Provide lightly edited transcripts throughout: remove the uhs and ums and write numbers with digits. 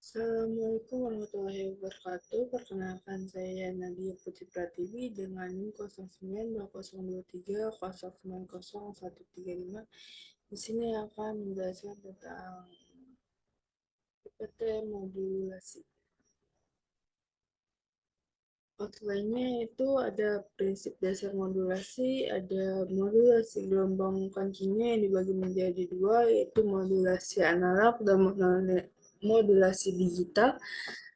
Assalamualaikum warahmatullahi wabarakatuh. Perkenalkan saya Nadia Putri Pratiwi dengan NIM 092023090135. Di sini akan menjelaskan tentang PPT modulasi. Outline-nya itu ada prinsip dasar modulasi, ada modulasi gelombang kontinu yang dibagi menjadi dua, yaitu modulasi analog dan modulasi digital,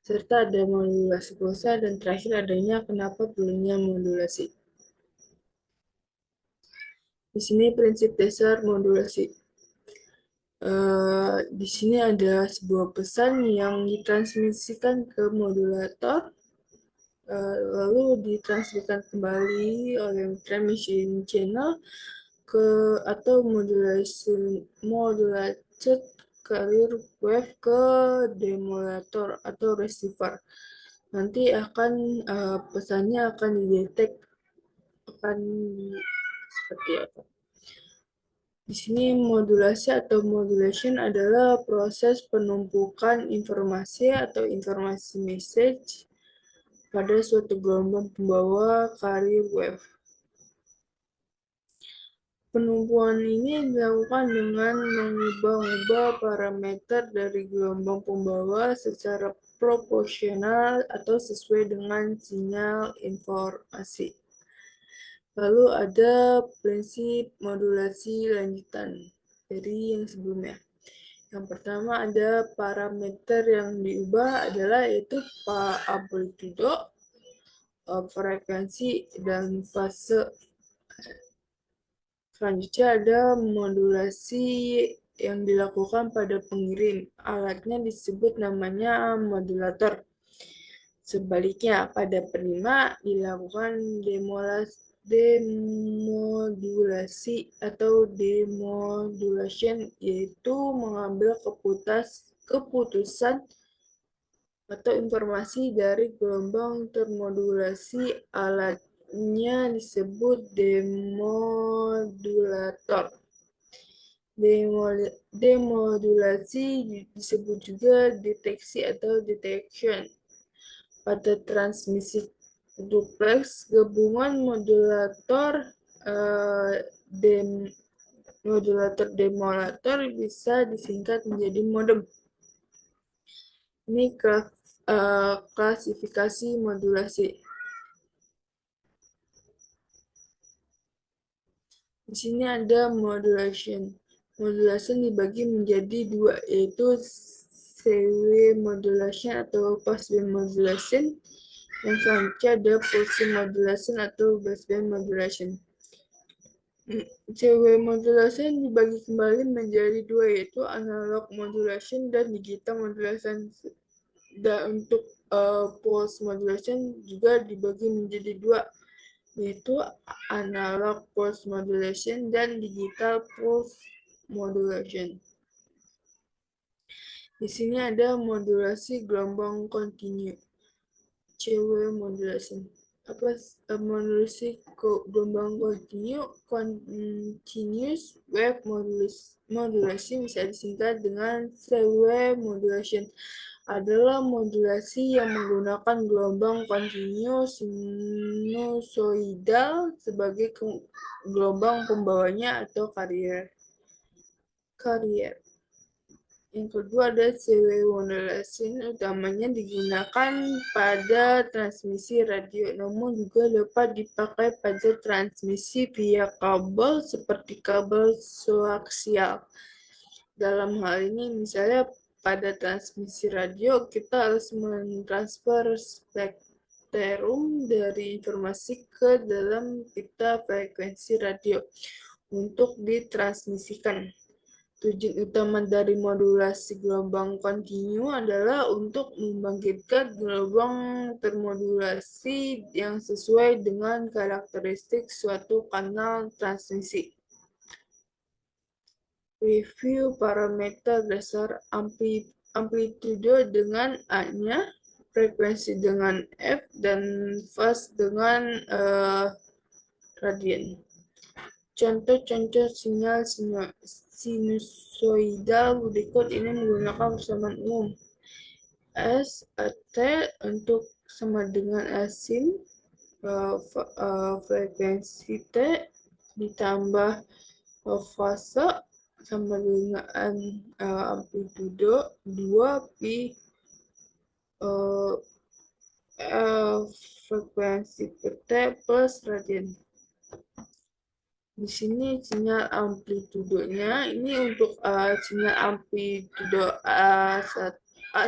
serta ada modulasi pulsa, dan terakhir adanya kenapa perlunya modulasi. Di sini prinsip dasar modulasi. Di sini ada sebuah pesan yang ditransmisikan ke modulator, lalu ditransmisikan kembali oleh transmission channel atau modulated carrier wave ke demodulator atau receiver. Nanti akan pesannya akan didetek akan seperti apa. Di sini modulasi atau modulation adalah proses penumpukan informasi atau informasi message pada suatu gelombang pembawa carrier wave. Penumpuan ini dilakukan dengan mengubah-ubah parameter dari gelombang pembawa secara proporsional atau sesuai dengan sinyal informasi. Lalu ada prinsip modulasi lanjutan dari yang sebelumnya. Yang pertama ada parameter yang diubah adalah yaitu amplitudo, frekuensi, dan fase. Selanjutnya ada modulasi yang dilakukan pada pengirim. Alatnya disebut namanya modulator. Sebaliknya, pada penerima dilakukan demodulasi atau demodulation, yaitu mengambil keputusan atau informasi dari gelombang termodulasi. Alatnya disebut demodulator. Demodulasi disebut juga deteksi atau detection. Pada transmisi duplex, gabungan modulator demodulator bisa disingkat menjadi modem. Ini klasifikasi modulasi. Di sini ada modulation. Modulation dibagi menjadi dua, yaitu C-wave modulation atau passband modulation. Yang selanjutnya ada pulse modulation atau baseband modulation. C-wave modulation dibagi kembali menjadi dua, yaitu analog modulation dan digital modulation. Dan untuk pulse modulation juga dibagi menjadi dua, yaitu analog pulse modulation dan digital pulse modulation. Di sini ada modulasi gelombang kontinu, C-wave modulation. Modulasi gelombang kontinu, continuous wave modulation bisa disingkat dengan C-wave modulation, adalah modulasi yang menggunakan gelombang kontinu sinusoidal sebagai gelombang pembawanya atau carrier. Yang kedua ada C-wave modulation, utamanya digunakan pada transmisi radio, namun juga dapat dipakai pada transmisi via kabel seperti kabel koaksial. Dalam hal ini misalnya pada transmisi radio kita harus mentransfer spektrum dari informasi ke dalam pita frekuensi radio untuk ditransmisikan. Tujuan utama dari modulasi gelombang kontinu adalah untuk membangkitkan gelombang termodulasi yang sesuai dengan karakteristik suatu kanal transmisi. Review parameter dasar amplitudo dengan A-nya, frekuensi dengan F, dan fase dengan radian. Contoh-contoh sinyal sinusoidal berikut ini menggunakan persamaan umum. S, T untuk sama dengan sin frekuensi T ditambah fase sama dengan amplitudo 2 pi frekuensi per T plus radian. Di sini sinyal amplitudonya ini untuk sinyal amplitudo A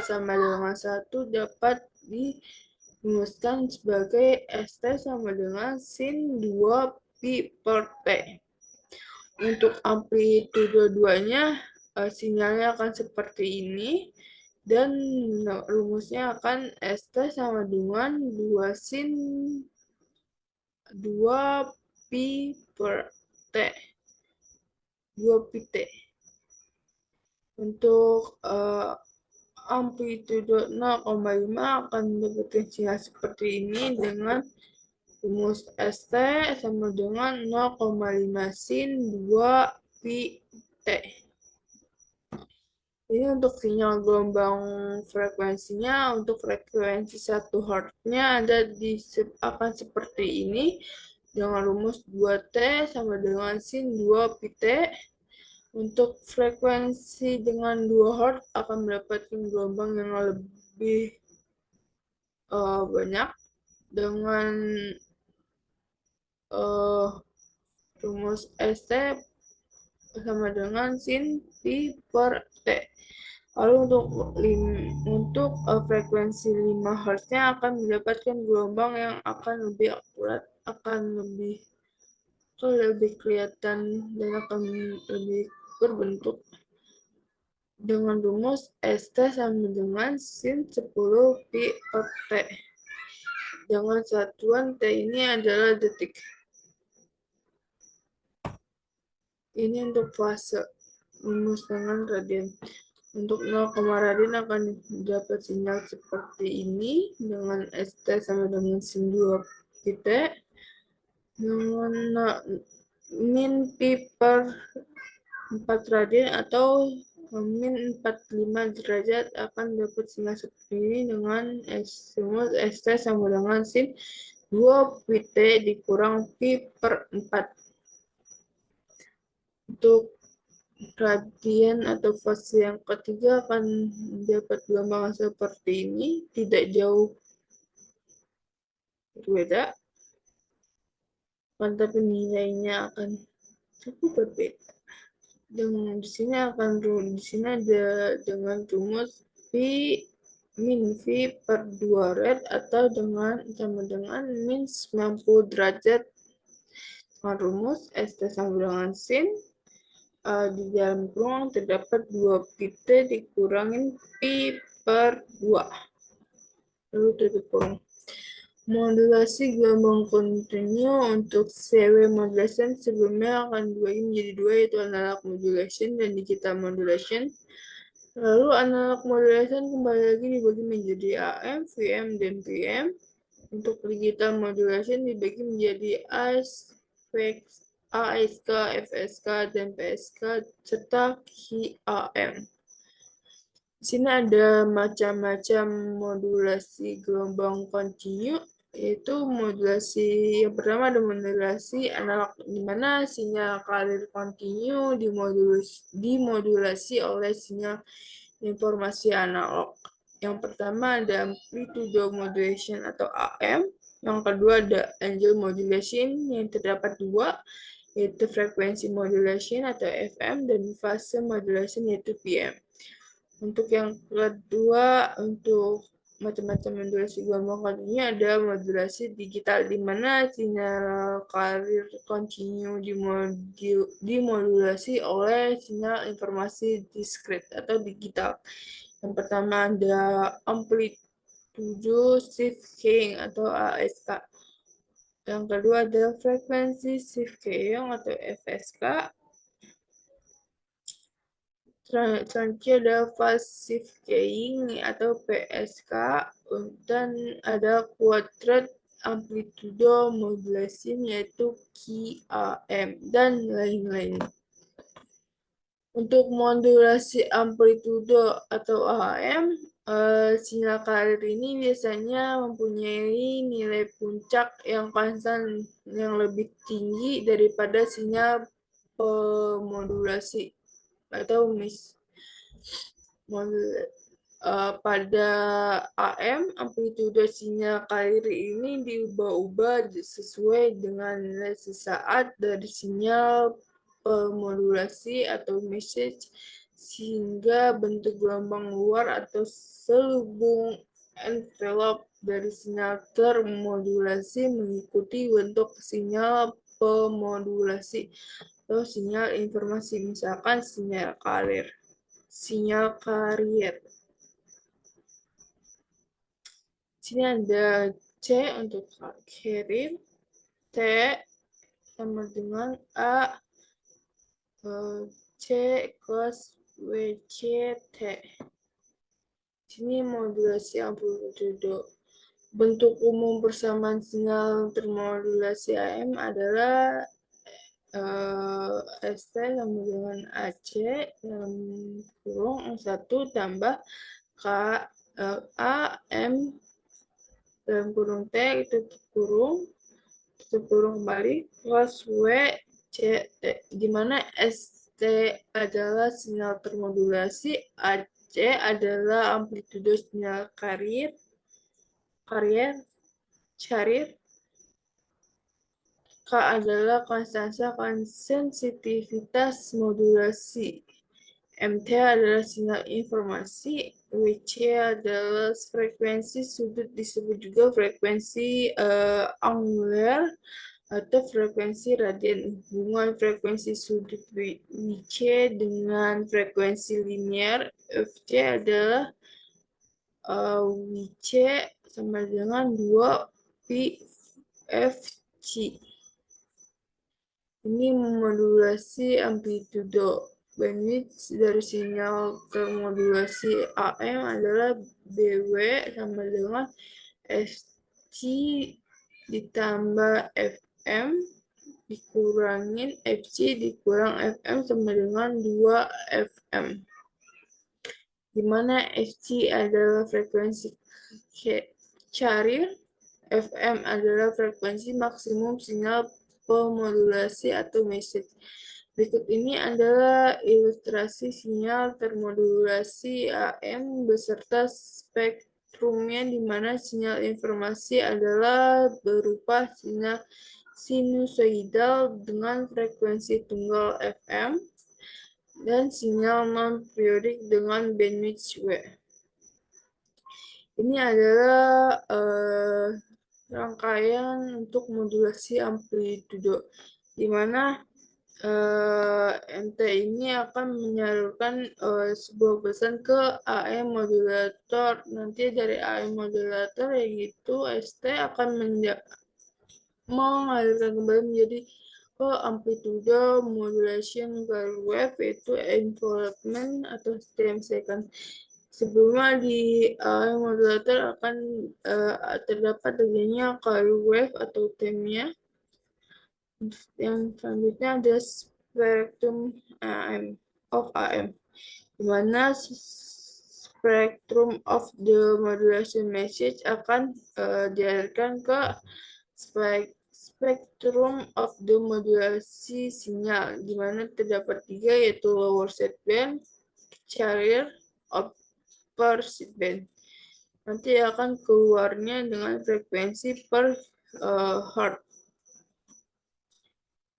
sama dengan 1 dapat dirumuskan sebagai ST sama dengan sin 2 pi per T. Untuk amplitudo 2-nya sinyalnya akan seperti ini dan rumusnya akan ST sama dengan 2 sin 2 pi per T. 2 pi T. Untuk amplitudo 0,5 akan mendapatkan sinyal seperti ini dengan rumus ST sama dengan 0,5 sin 2 pi T. Ini untuk sinyal gelombang frekuensinya. Untuk frekuensi 1 Hz-nya akan seperti ini dengan rumus 2T sama dengan sin 2 pi T. Untuk frekuensi dengan 2 Hz akan mendapatkan gelombang yang lebih banyak dengan rumus ST sama dengan sin pi per T. Lalu untuk frekuensi 5 Hz-nya akan mendapatkan gelombang yang akan lebih akurat, akan lebih kelihatan dan akan lebih berbentuk dengan rumus ST sama dengan sin 10 pi per T. Dengan satuan T ini adalah detik. Ini untuk fase rumus dengan radian. Untuk 0, radian akan dapat sinyal seperti ini dengan ST sama dengan sin 2 pi T dengan min pi per 4 radian atau min 45 derajat akan dapat sinyal seperti ini dengan rumus ST sama dengan sin 2 pi T dikurang pi per 4. Untuk radian atau fase yang ketiga akan dapat gelombang seperti ini, tidak jauh berbeda, tapi nilainya akan cukup berbeda. Dan di sini ada dengan rumus pi min v per 2 rad atau sama dengan min 90 derajat. Dengan rumus ST sama dengan sin di dalam kurung terdapat 2 pi T dikurangin pi per 2. Lalu tutup kurung. Modulasi gelombang kontinu untuk CW modulation sebelumnya akan dibagi menjadi 2, yaitu analog modulation dan digital modulation. Lalu analog modulation kembali lagi dibagi menjadi AM, VM, dan PM. Untuk digital modulation dibagi menjadi ASK, FSK, dan PSK, serta QAM. Di sini ada macam-macam modulasi gelombang kontinu, yaitu modulasi yang pertama ada modulasi analog, di mana sinyal karir kontinu dimodulasi oleh sinyal informasi analog. Yang pertama ada amplitude modulation atau AM. Yang kedua ada angle modulation yang terdapat 2, yaitu frekuensi modulation atau FM dan fase modulation yaitu PM. Untuk yang kedua, untuk macam-macam modulasi gelombang kontinu ada modulasi digital, di mana sinyal karir kontinu dimodulasi oleh sinyal informasi diskrit atau digital. Yang pertama ada amplitude shift keying atau ASK. Yang kedua ada frekuensi shift keying atau FSK. Selanjutnya ada passive keying atau PSK, dan ada quadrant amplitude modulation yaitu QAM, dan lain-lain. Untuk modulasi amplitude atau AM Sinyal carrier ini biasanya mempunyai nilai puncak yang konstan yang lebih tinggi daripada sinyal pemodulasi atau pada AM, amplitude sinyal carrier ini diubah-ubah sesuai dengan nilai sesaat dari sinyal pemodulasi atau message, sehingga bentuk gelombang luar atau selubung envelope dari sinyal termodulasi mengikuti bentuk sinyal pemodulasi atau sinyal informasi, misalkan sinyal carrier. Sinyal carrier. Sini ada C untuk carrier, T sama dengan A, C plus WC T. Sini modulasi amplitudo. Bentuk umum persamaan sinyal termodulasi AM adalah ST sama dengan AC dalam kurung 1 tambah K AM dalam kurung T itu kurung kembali plus W C T, di mana ST adalah sinyal termodulasi, AC adalah amplitudo sinyal carrier, K adalah konstansi sensitivitas modulasi, MT adalah sinyal informasi, WC adalah frekuensi sudut, disebut juga frekuensi angular atau frekuensi radian. Hubungan frekuensi sudut WC dengan frekuensi linear FC adalah WC sama dengan 2 pi FC. Ini memodulasi amplitudo. Bandwidth dari sinyal termodulasi AM adalah BW sama dengan FC ditambah FM dikurangin FC dikurang FM sama dengan 2 FM. Di mana FC adalah frekuensi carrier, FM adalah frekuensi maksimum sinyal pemodulasi atau message. Berikut ini adalah ilustrasi sinyal termodulasi AM beserta spektrumnya, di mana sinyal informasi adalah berupa sinyal sinusoidal dengan frekuensi tunggal FM dan sinyal non-periodik dengan bandwidth W. Ini adalah rangkaian untuk modulasi amplitudo, di mana MT ini akan menyalurkan sebuah pesan ke AM modulator. Nanti dari AM modulator yaitu ST akan mengalirkan kembali menjadi amplitudo modulation per wave, yaitu envelopment atau stem second. Sebelumnya di modulator akan terdapat adanya carrier wave atau temnya. Yang selanjutnya ada spektrum AM, di mana spectrum of the modulation message akan dialirkan ke spektrum of the modulasi sinyal, di mana terdapat 3, yaitu lower sideband, carrier, upper sideband. Nanti akan keluarnya dengan frekuensi per hertz.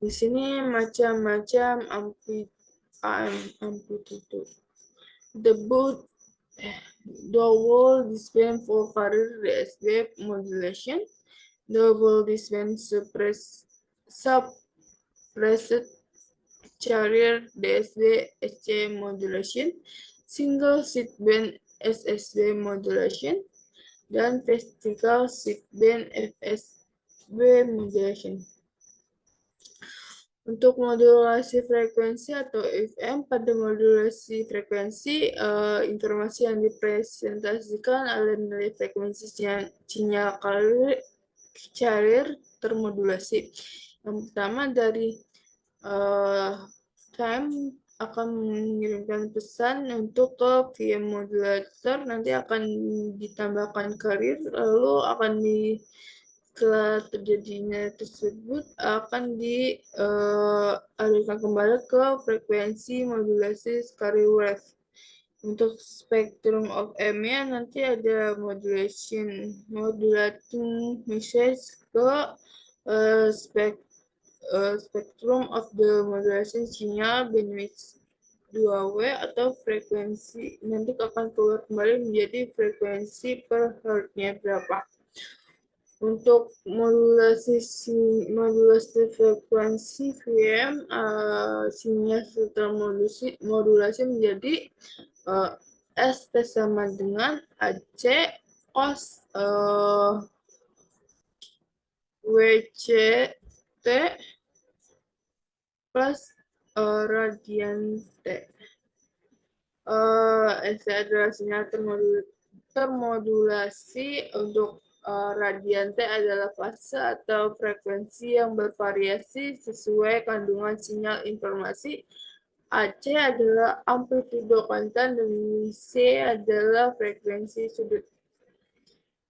Di sini macam-macam amplitudo. The double disband for carrier DSB modulation, double disband suppressed carrier DSB SC modulation, single sideband SSB modulation, dan vertical sideband FSB modulation. Untuk modulasi frekuensi atau FM, pada modulasi frekuensi, informasi yang dipresentasikan adalah nilai frekuensi sinyal carrier termodulasi. Yang pertama dari time akan mengirimkan pesan untuk ke VM modulator, nanti akan ditambahkan carrier, lalu akan setelah terjadinya tersebut akan dialihkan kembali ke frekuensi modulasi carrier wave. Untuk spectrum of M-nya nanti ada modulating message ke spectrum of the modulation sinyal bandwidth 2W atau frekuensi, nanti akan keluar kembali menjadi frekuensi per hertz-nya berapa. Untuk modulasi frekuensi VM, sinyal setelah modulasi menjadi ST sama dengan AC cos WCT plus radian T. ST adalah sinyal termodulasi. Untuk radian T adalah fase atau frekuensi yang bervariasi sesuai kandungan sinyal informasi. AC adalah amplitudo konstan dan C adalah frekuensi sudut.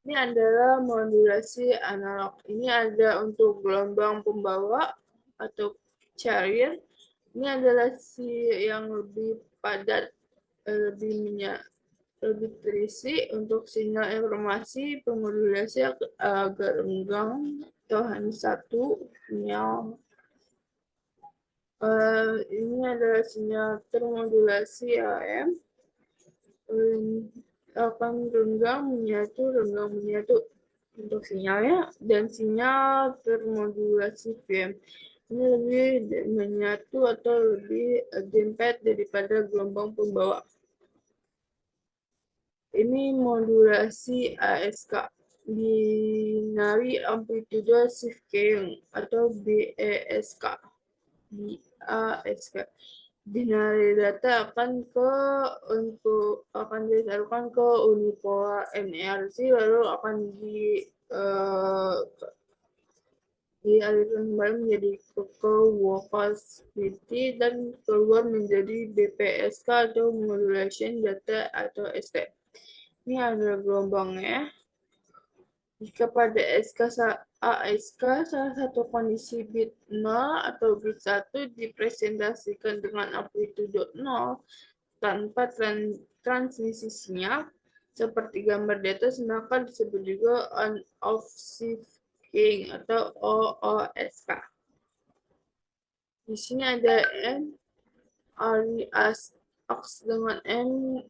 Ini adalah modulasi analog. Ini ada untuk gelombang pembawa atau carrier. Ini adalah yang lebih padat, lebih terisi. Untuk sinyal informasi pemodulasi agak renggang atau hanya satu sinyal. Ini adalah sinyal termodulasi AM. Akan renggang menyatu untuk sinyalnya, dan sinyal termodulasi VM ini lebih menyatu atau lebih dempet daripada gelombang pembawa. Ini modulasi ASK, binary amplitude shifting atau BASK. Binary data akan ditaruhkan ke unipolar NRZ, lalu akan dialihkan kembali menjadi ke Wolfowitz dan keluar menjadi BPSK atau modulation data atau ST. Ini adalah gelombangnya. Jika pada ASK salah satu kondisi bit 0 atau bit 1 dipresentasikan dengan amplitudo 0 tanpa transmisi sinyal, seperti gambar di atas, maka disebut juga on-off shifting atau OOSK. Di sini ada N, aks dengan N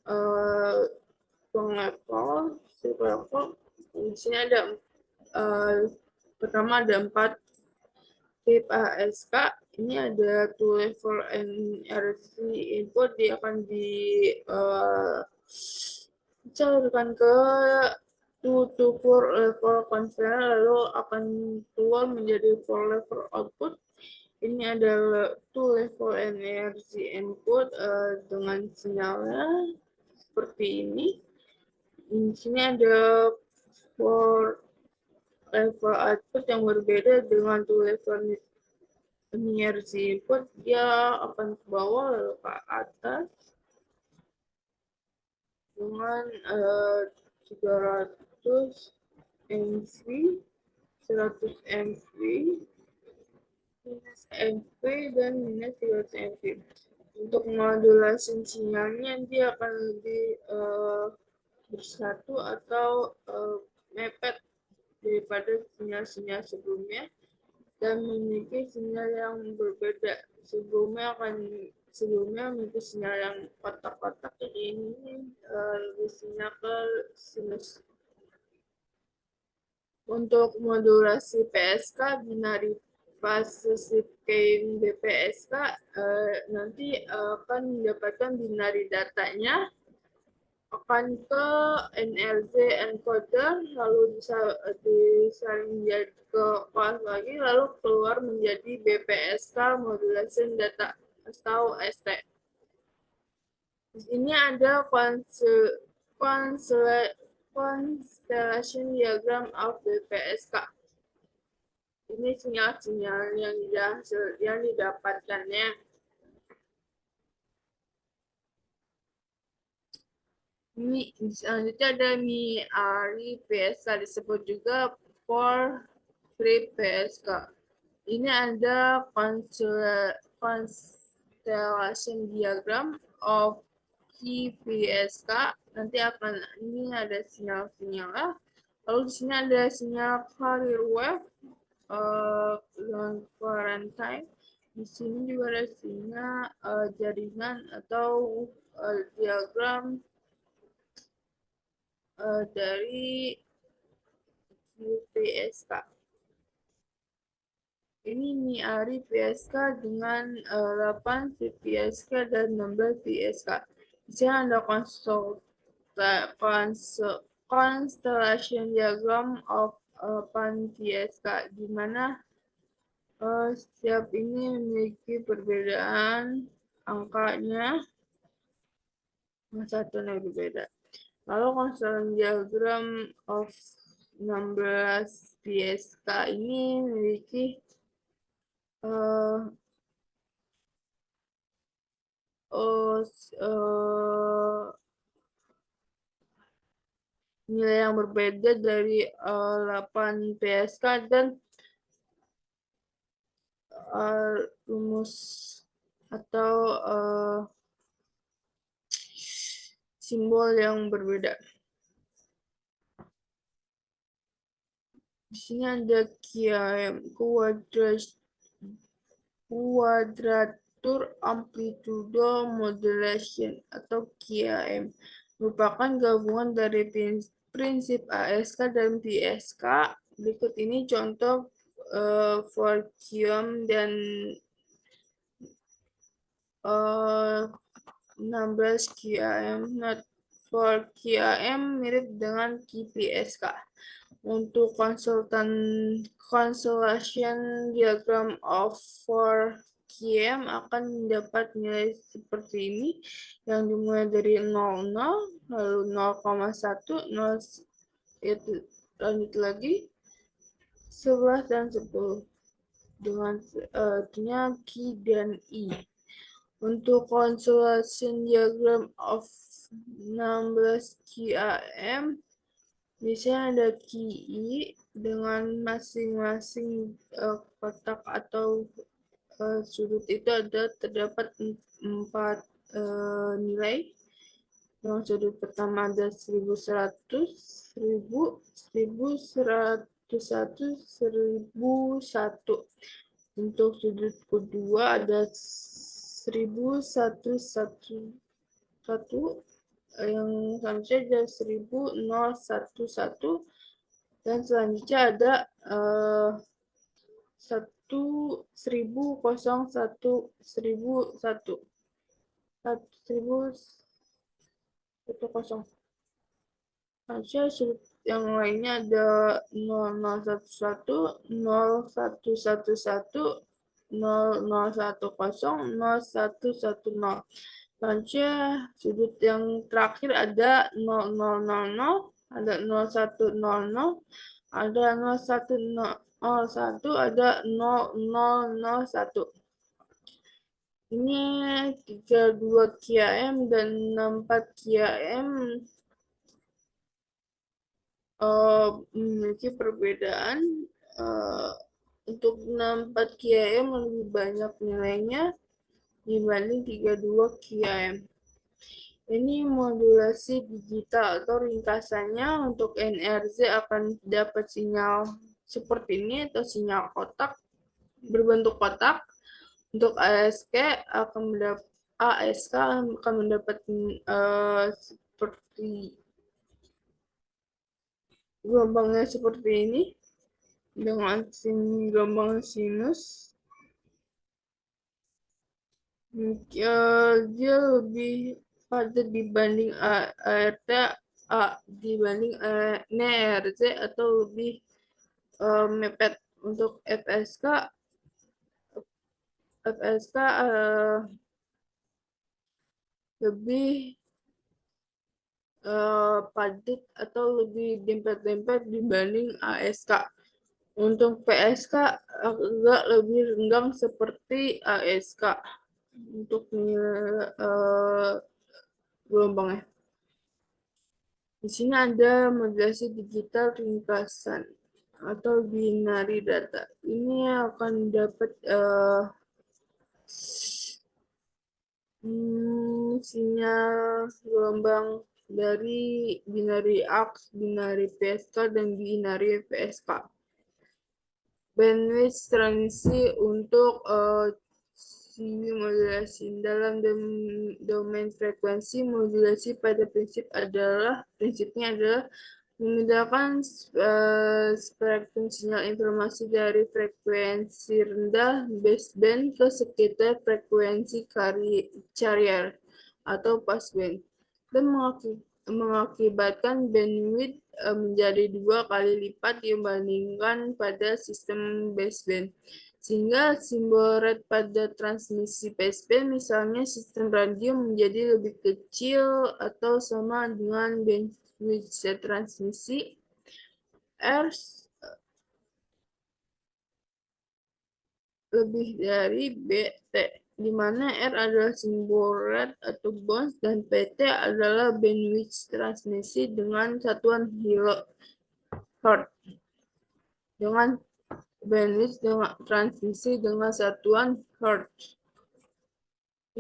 penglevel, di sini ada pertama ada 4 tip ASK. Ini ada 2 level NRZ input, dia akan dicalurkan ke 2 to 4 level konvensional, lalu akan keluar menjadi 4 level output. Ini adalah 2 level NRZ input dengan sinyalnya seperti ini. Di sini ada 4 level output yang berbeda. Dengan 2 level NRZ input, dia akan ke bawah lalu ke atas dengan 300 MV, 100 MV, minus MV, dan minus 300 MV. Untuk modulasi sinyalnya dia akan lebih bersatu atau mepet daripada sinyal-sinyal sebelumnya dan memiliki sinyal yang berbeda. Sebelumnya memiliki sinyal yang kotak-kotak, jadi ini lebih sinyal ke sinus. Untuk modulasi PSK, binary phase shifting BPSK, nanti akan mendapatkan binary datanya akan ke NRZ encoder, lalu disaring menjadi ke kelas lagi, lalu keluar menjadi BPSK modulation data atau ST. Di sini ada constellation diagram of BPSK. Ini sinyal-sinyal yang didapatkannya. Ini selanjutnya ada MIARI PSK, disebut juga for free PSK. Ini ada constellation diagram of key PSK. Nanti akan ini ada sinyal-sinyal lah. Lalu di sini ada sinyal carrier wave dengan quarantine. Di sini juga ada sinyal jaringan atau diagram dari PSK. Ini MIARI PSK dengan 8 PSK dan 16 PSK. Di sini ada constellation diagram of pan PSK, di mana setiap ini memiliki perbedaan angkanya, satu yang berbeda. Lalu constellation diagram of 16 PSK ini memiliki uh, nilai yang berbeda dari 8 PSK dan rumus atau simbol yang berbeda. Di sini ada QAM, Quadrature Amplitude Modulation atau QAM, merupakan gabungan dari prinsip ASK dan PSK. Berikut ini contoh for QAM dan 16 QAM. Not for QAM mirip dengan QPSK. Untuk constellation diagram of for QM akan mendapat nilai seperti ini, yang dimulai dari 00, lalu 0,1, 0, itu lanjut lagi 11 dan 10 dengan artinya Q dan I. Untuk constellation diagram of 16 QAM, biasanya ada QI dengan masing-masing kotak atau sudut itu terdapat 4 nilai. Yang sudut pertama ada 1100, 1000, 1101, 1001. Untuk sudut kedua ada 1111, yang selanjutnya ada 1011, dan selanjutnya ada 1001, 1001. Selanjutnya sudut yang lainnya ada 0011, 0111, 0010, 0110. Selanjutnya sudut yang terakhir ada 0000, ada 0100, ada 0101, ada 0001. Ini 32 QAM dan 64 QAM memiliki perbedaan. Untuk 64 QAM lebih banyak nilainya dibanding 32 QAM. Ini modulasi digital atau ringkasannya. Untuk NRZ akan dapat sinyal seperti ini atau sinyal kotak berbentuk kotak. Untuk ASK akan mendapat seperti gelombangnya seperti ini dengan gelombang sinus. Dia lebih padat dibanding ART, dibanding NRZ, atau lebih mepet. Untuk FSK lebih padat atau lebih dempet-dempet dibanding ASK. Untuk PSK agak lebih renggang seperti ASK untuk gelombangnya. Di sini ada modulasi digital ringkasan atau binary data. Ini akan dapat sinyal gelombang dari binary ARC, binary PSK, dan binary PSK. Bandwidth transisi untuk CV modulasi. Dalam domain frekuensi, modulasi pada prinsipnya adalah memindahkan spektrum sinyal informasi dari frekuensi rendah baseband ke sekitar frekuensi carrier atau passband dan mengakibatkan bandwidth menjadi 2 kali lipat dibandingkan pada sistem baseband. Sehingga simbol red pada transmisi baseband, misalnya sistem radio, menjadi lebih kecil atau sama dengan bandwidth transmisi R lebih dari BT, di mana R adalah simbol red atau bounce dan PT adalah bandwidth transmisi dengan satuan kilohertz. Dengan bandwidth transmisi dengan satuan hertz.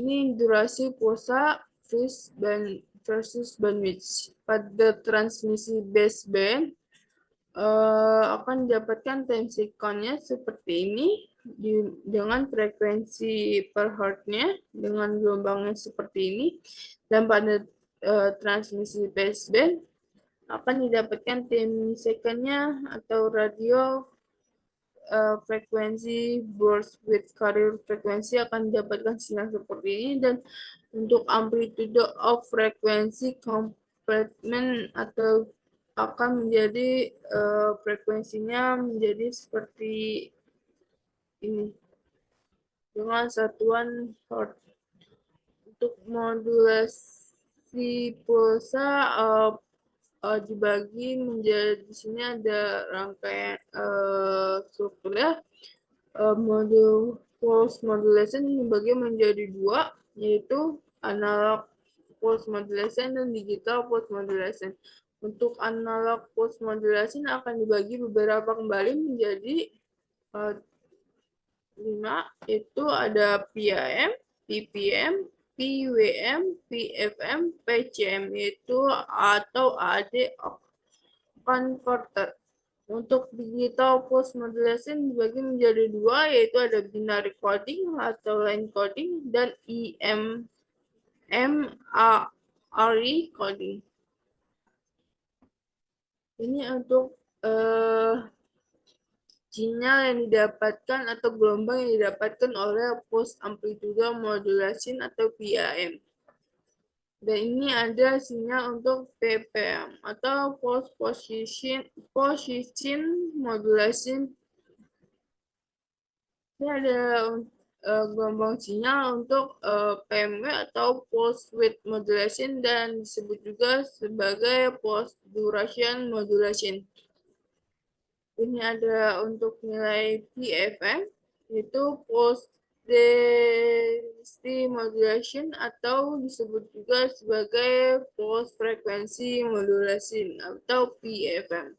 Ini durasi pulsa versus bandwidth. Pada transmisi baseband akan didapatkan time sequence-nya seperti ini dengan frekuensi per hertz-nya dengan gelombangnya seperti ini, dan pada transmisi baseband akan didapatkan time second-nya atau radio frekuensi burst with carrier frekuensi akan didapatkan sinyal seperti ini, dan untuk amplitude of frekuensi complement atau akan menjadi frekuensinya menjadi seperti ini dengan satuan hertz. Untuk modulasi pulsa dibagi menjadi, di sini ada rangkaian strukturnya. Modul pulse modulation dibagi menjadi 2, yaitu analog pulse modulation dan digital pulse modulation. Untuk analog pulse modulation akan dibagi beberapa kembali menjadi 5, itu ada PAM, PPM, PWM, PFM, PCM, itu atau AD converter. Untuk digital pulse modulation dibagi menjadi 2, yaitu ada binary coding atau line coding dan EMMRE coding. Ini untuk sinyal yang didapatkan atau gelombang yang didapatkan oleh pulse amplitude modulation atau PAM. Dan ini ada sinyal untuk PPM atau pulse position modulation. Ini ada gelombang sinyal untuk PMW atau pulse width modulation dan disebut juga sebagai pulse duration modulation. Ini ada untuk nilai PFM, yaitu pulse density modulation atau disebut juga sebagai pulse frequency modulation atau PFM.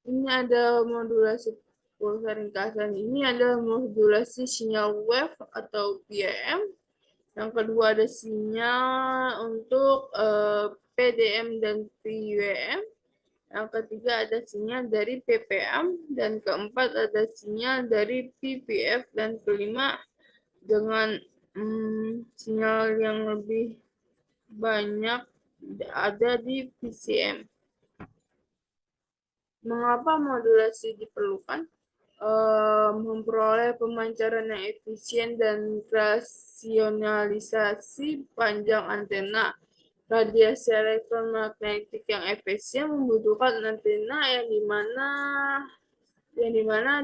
Ini ada modulasi pulsa ringkasan. Ini ada modulasi sinyal wave atau PAM. Yang kedua ada sinyal untuk PDM dan PWM. Yang ketiga ada sinyal dari PPM, dan keempat ada sinyal dari PPF, dan kelima dengan sinyal yang lebih banyak ada di PCM. Mengapa modulasi diperlukan? Memperoleh pemancaran yang efisien dan rasionalisasi panjang antena. Radiasi elektromagnetik yang efisien membutuhkan antena yang dimana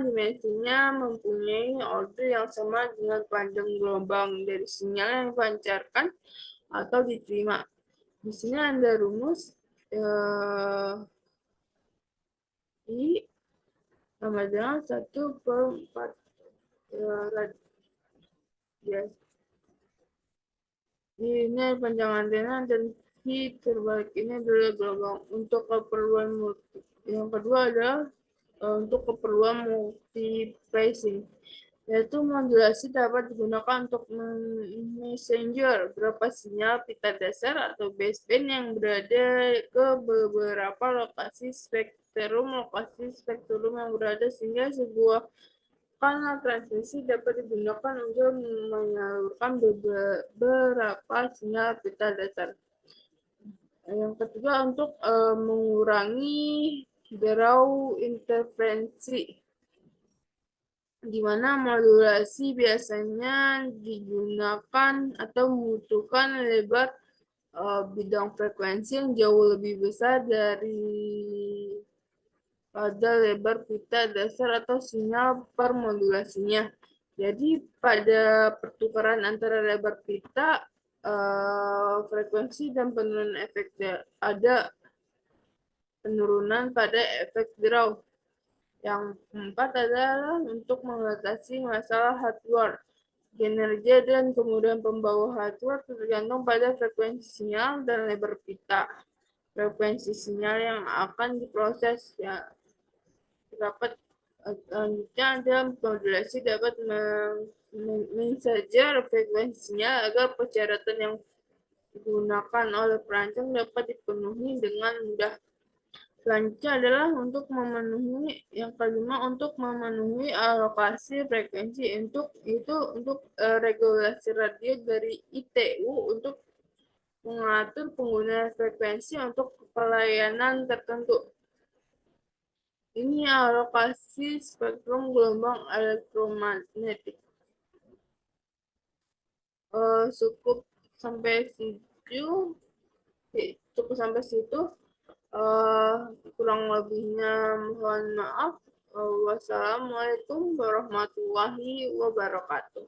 dimensinya mempunyai order yang sama dengan panjang gelombang dari sinyal yang dipancarkan atau diterima. Di sini ada rumus I sama dengan 1/4 radius. Ini panjang antena dan terbalik ini adalah gelombang untuk keperluan multi. Yang kedua adalah untuk keperluan multiplexing, yaitu modulasi dapat digunakan untuk messenger beberapa sinyal pita dasar atau baseband yang berada ke beberapa lokasi spektrum yang berada, sehingga sebuah kanal transmisi dapat digunakan untuk menyalurkan beberapa sinyal pita dasar. Yang ketiga untuk mengurangi draw interferensi, di mana modulasi biasanya digunakan atau membutuhkan lebar bidang frekuensi yang jauh lebih besar dari pada lebar pita dasar atau sinyal per modulasinya. Jadi pada pertukaran antara lebar pita, frekuensi dan penurunan efek ada penurunan pada efek draw. Yang keempat adalah untuk mengatasi masalah hardware. Kinerja dan kemudahan pembawa hardware tergantung pada frekuensi sinyal dan lebar pita. Frekuensi sinyal yang akan diproses ya dapat selanjutnya ada modulasi dapat mensajar frekuensi sinyal agar persyaratan yang digunakan oleh perancang dapat dipenuhi dengan mudah. Selanjutnya adalah untuk memenuhi yang kelima untuk memenuhi alokasi frekuensi untuk regulasi radio dari ITU untuk mengatur penggunaan frekuensi untuk pelayanan tertentu. Ini alokasi spektrum gelombang elektromagnetik. Cukup sampai situ. Cukup sampai situ. Kurang lebihnya mohon maaf. Wassalamualaikum warahmatullahi wabarakatuh.